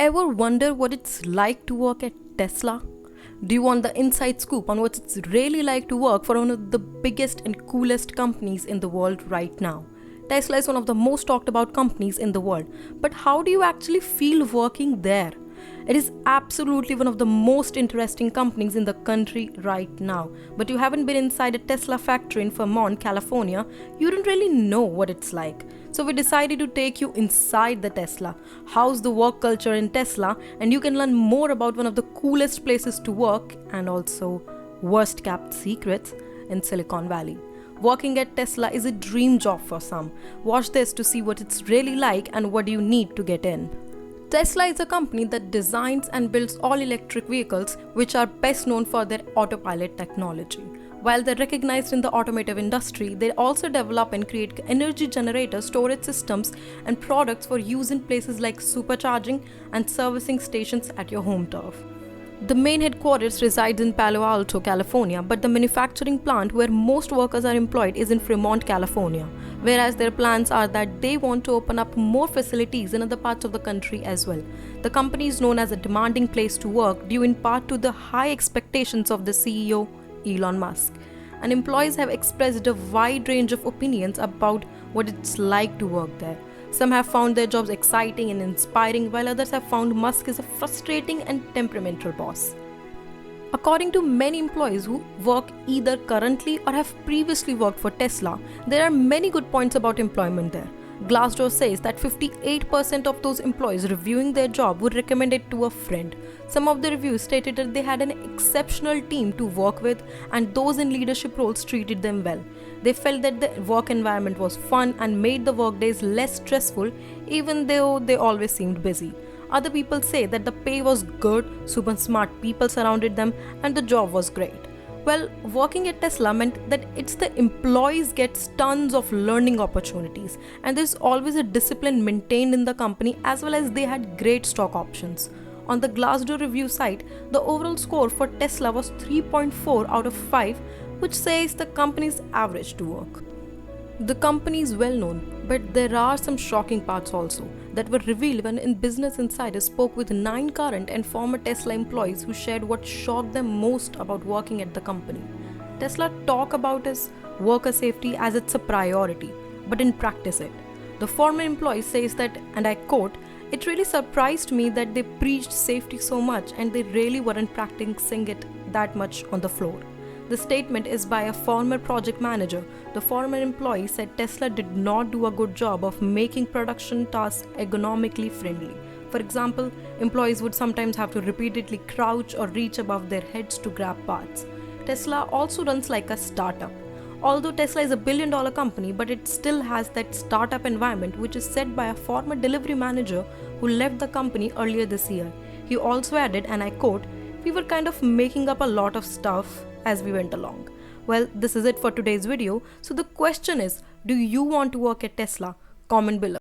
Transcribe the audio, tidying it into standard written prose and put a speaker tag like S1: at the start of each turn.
S1: Ever wonder what it's like to work at Tesla? Do you want the inside scoop on what it's really like to work for one of the biggest and coolest companies in the world right now? Tesla is one of the most talked about companies in the world, but how do you actually feel working there? It is absolutely one of the most interesting companies in the country right now. But you haven't been inside a Tesla factory in Fremont, California, you don't really know what it's like. So we decided to take you inside the Tesla, how's the work culture in Tesla, and you can learn more about one of the coolest places to work and also worst kept secrets in Silicon Valley. Working at Tesla is a dream job for some. Watch this to see what it's really like and what you need to get in. Tesla is a company that designs and builds all-electric vehicles which are best known for their autopilot technology. While they're recognized in the automotive industry, they also develop and create energy generators, storage systems, and products for use in places like supercharging and servicing stations at your home turf. The main headquarters resides in Palo Alto, California, but the manufacturing plant where most workers are employed is in Fremont, California, whereas their plans are that they want to open up more facilities in other parts of the country as well. The company is known as a demanding place to work due in part to the high expectations of the CEO, Elon Musk. And employees have expressed a wide range of opinions about what it's like to work there. Some have found their jobs exciting and inspiring, while others have found Musk is a frustrating and temperamental boss. According to many employees who work either currently or have previously worked for Tesla, there are many good points about employment there. Glassdoor says that 58% of those employees reviewing their job would recommend it to a friend. Some of the reviews stated that they had an exceptional team to work with and those in leadership roles treated them well. They felt that the work environment was fun and made the workdays less stressful even though they always seemed busy. Other people say that the pay was good, super smart people surrounded them, and the job was great. Well, working at Tesla meant that it's the employees gets tons of learning opportunities and there's always a discipline maintained in the company as well as they had great stock options. On the Glassdoor review site, the overall score for Tesla was 3.4 out of 5, which says the company's average to work. The company is well known, but there are some shocking parts also that were revealed when Business Insider spoke with 9 current and former Tesla employees who shared what shocked them most about working at the company. Tesla talk about its worker safety as it's a priority, but didn't practice it. The former employee says that, and I quote, "It really surprised me that they preached safety so much and they really weren't practicing it that much on the floor." The statement is by a former project manager. The former employee said Tesla did not do a good job of making production tasks ergonomically friendly. For example, employees would sometimes have to repeatedly crouch or reach above their heads to grab parts. Tesla also runs like a startup. Although Tesla is a billion-dollar company, but it still has that startup environment, which is said by a former delivery manager who left the company earlier this year. He also added, and I quote, "We were kind of making up a lot of stuff as we went along." Well, this is it for today's video. So the question is, do you want to work at Tesla? Comment below.